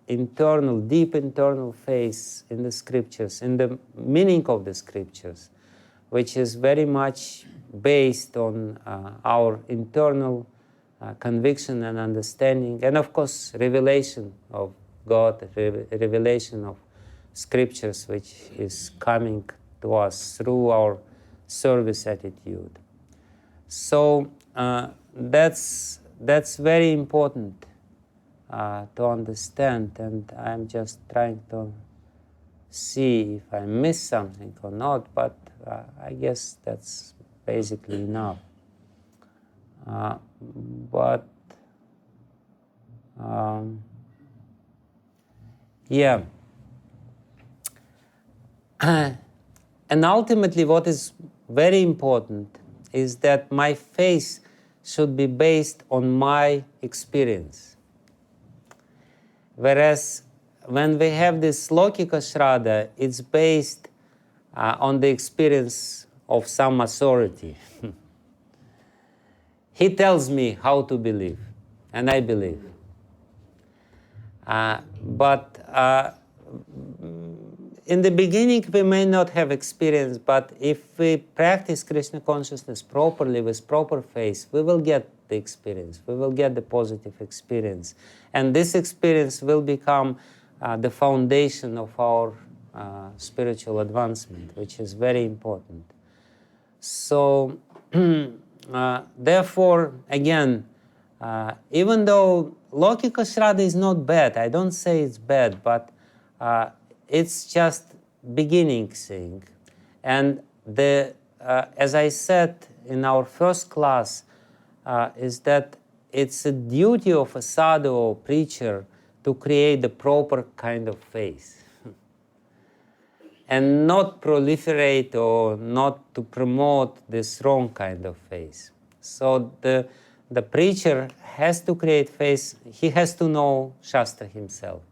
internal, deep internal faith in the scriptures, in the meaning of the scriptures, which is very much based on our internal conviction and understanding, and of course revelation of God, revelation of scriptures, which is coming to us through our service attitude. So that's very important to understand, and I'm just trying to see if I miss something or not, but I guess that's basically enough. Yeah. And ultimately what is very important is that my faith should be based on my experience. Whereas when we have this Lokika Shraddha, it's based on the experience of some authority. He tells me how to believe, and I believe. But in the beginning we may not have experience, but if we practice Krishna consciousness properly with proper faith, we will get the experience, we will get the positive experience. And this experience will become the foundation of our spiritual advancement, which is very important. So, therefore, again, even though Lokika Shraddha is not bad, I don't say it's bad, but it's just beginning thing. And as I said in our first class, is that it's a duty of a sadhu or preacher to create the proper kind of faith and not proliferate or not to promote this wrong kind of faith. So the preacher has to create faith. He has to know Shastra himself.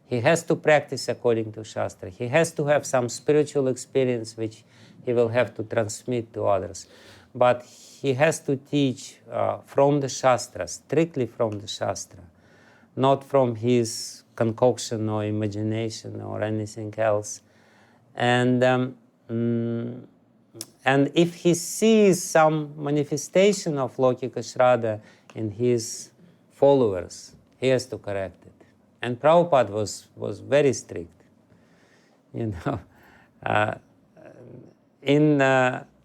He has to practice according to Shastra. He has to have some spiritual experience which he will have to transmit to others. But he has to teach from the Shastra, strictly from the Shastra, not from his concoction or imagination or anything else. And if he sees some manifestation of Lokika Shraddha in his followers, he has to correct it. And Prabhupada was very strict. In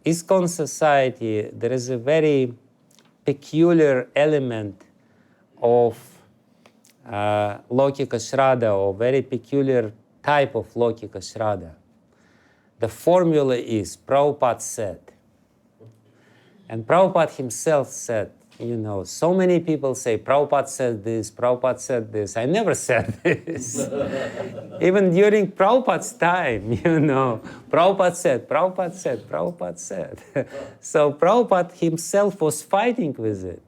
ISKCON society, there is a very peculiar element of Lokika Shraddha, or very peculiar type of Lokika Shraddha. The formula is, Prabhupada said, and Prabhupada himself said, So many people say, Prabhupada said this, Prabhupada said this. I never said this. Even during Prabhupada's time, Prabhupada said, Prabhupada said, Prabhupada said. So Prabhupada himself was fighting with it.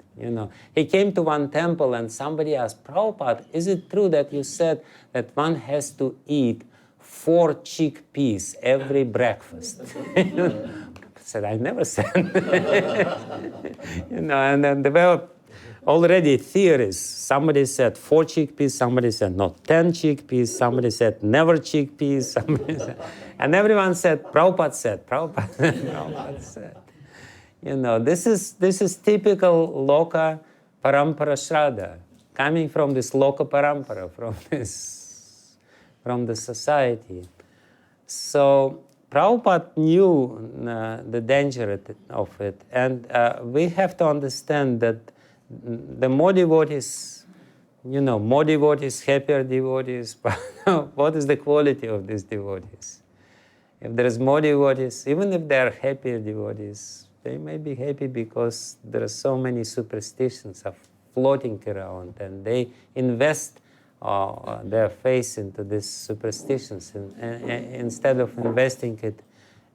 He came to one temple and somebody asked, Prabhupada, is it true that you said that one has to eat 4 chickpeas every breakfast? Said, I never said. And then there were already theories. Somebody said 4 chickpeas, somebody said not 10 chickpeas, somebody said never chickpeas, somebody said, and everyone said, Prabhupada said, Prabhupada said, Prabhupada said. This is typical Loka Parampara Shraddha, coming from this Loka Parampara, from the society. So Prabhupada knew the danger of it, and we have to understand that the more devotees, more devotees, happier devotees, but what is the quality of these devotees? If there is more devotees, even if they are happier devotees, they may be happy because there are so many superstitions are floating around, and they invest their faith into these superstitions instead of investing it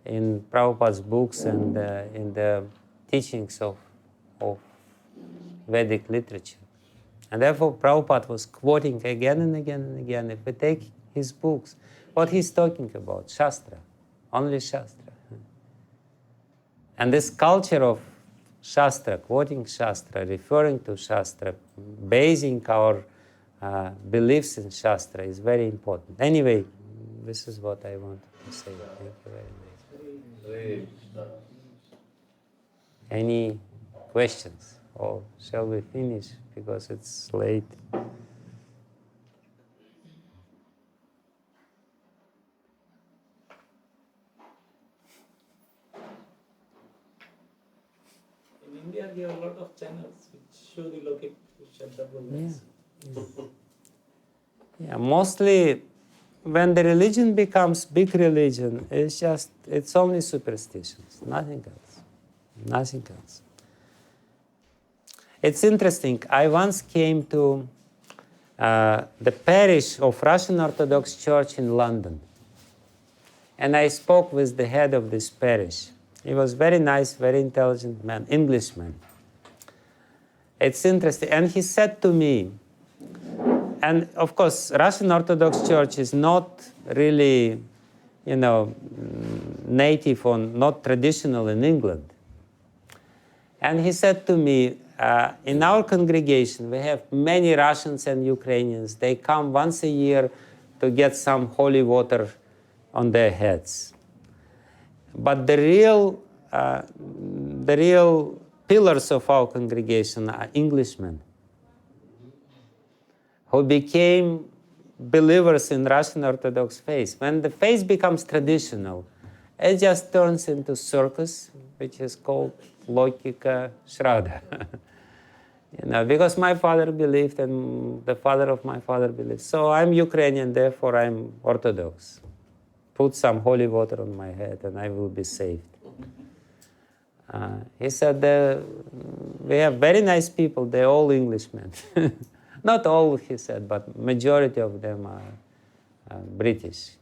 in Prabhupada's books and in the teachings of Vedic literature. And therefore Prabhupada was quoting again and again and again. If we take his books, what he's talking about, Shastra, only Shastra. And this culture of Shastra, quoting Shastra, referring to Shastra, basing our beliefs in Shastra is very important. Anyway, this is what I wanted to say. Thank you very much. Any questions? Or shall we finish because it's late? In India, there are a lot of channels which show the Lokik Shabda Bolnas. Yeah, mostly when the religion becomes big religion, it's only superstitions, nothing else. Nothing else. It's interesting, I once came to the parish of Russian Orthodox Church in London, and I spoke with the head of this parish. He was very nice, very intelligent man, Englishman. It's interesting, and he said to me, and of course, Russian Orthodox Church is not really, native or not traditional in England. And he said to me, in our congregation, we have many Russians and Ukrainians. They come once a year to get some holy water on their heads. But the real pillars of our congregation are Englishmen who became believers in Russian Orthodox faith. When the faith becomes traditional, it just turns into circus, which is called Lokika Shraddha. Because my father believed and the father of my father believed. So I'm Ukrainian, therefore I'm Orthodox. Put some holy water on my head and I will be saved. He said, we have very nice people, they're all Englishmen. Not all, he said, but majority of them are British.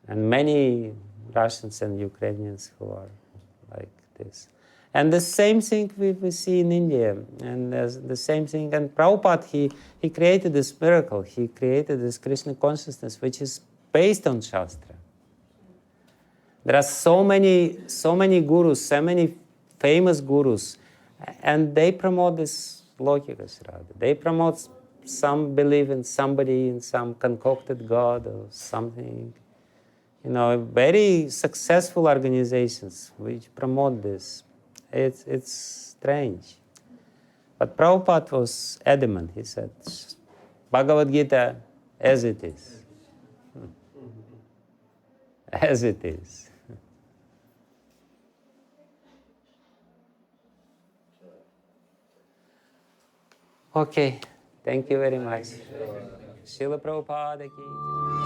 And many Russians and Ukrainians who are like this. And the same thing we see in India, and the same thing. And Prabhupada, he created this miracle. He created this Krishna consciousness, which is based on Shastra. There are so many gurus, so many famous gurus, and they promote this Lokika Shraddha. They promote some belief in somebody, in some concocted God or something. Very successful organizations which promote this. It's strange. But Prabhupada was adamant. He said, Bhagavad Gita as it is. As it is. Okay, thank you very much. Srila Prabhupada ki.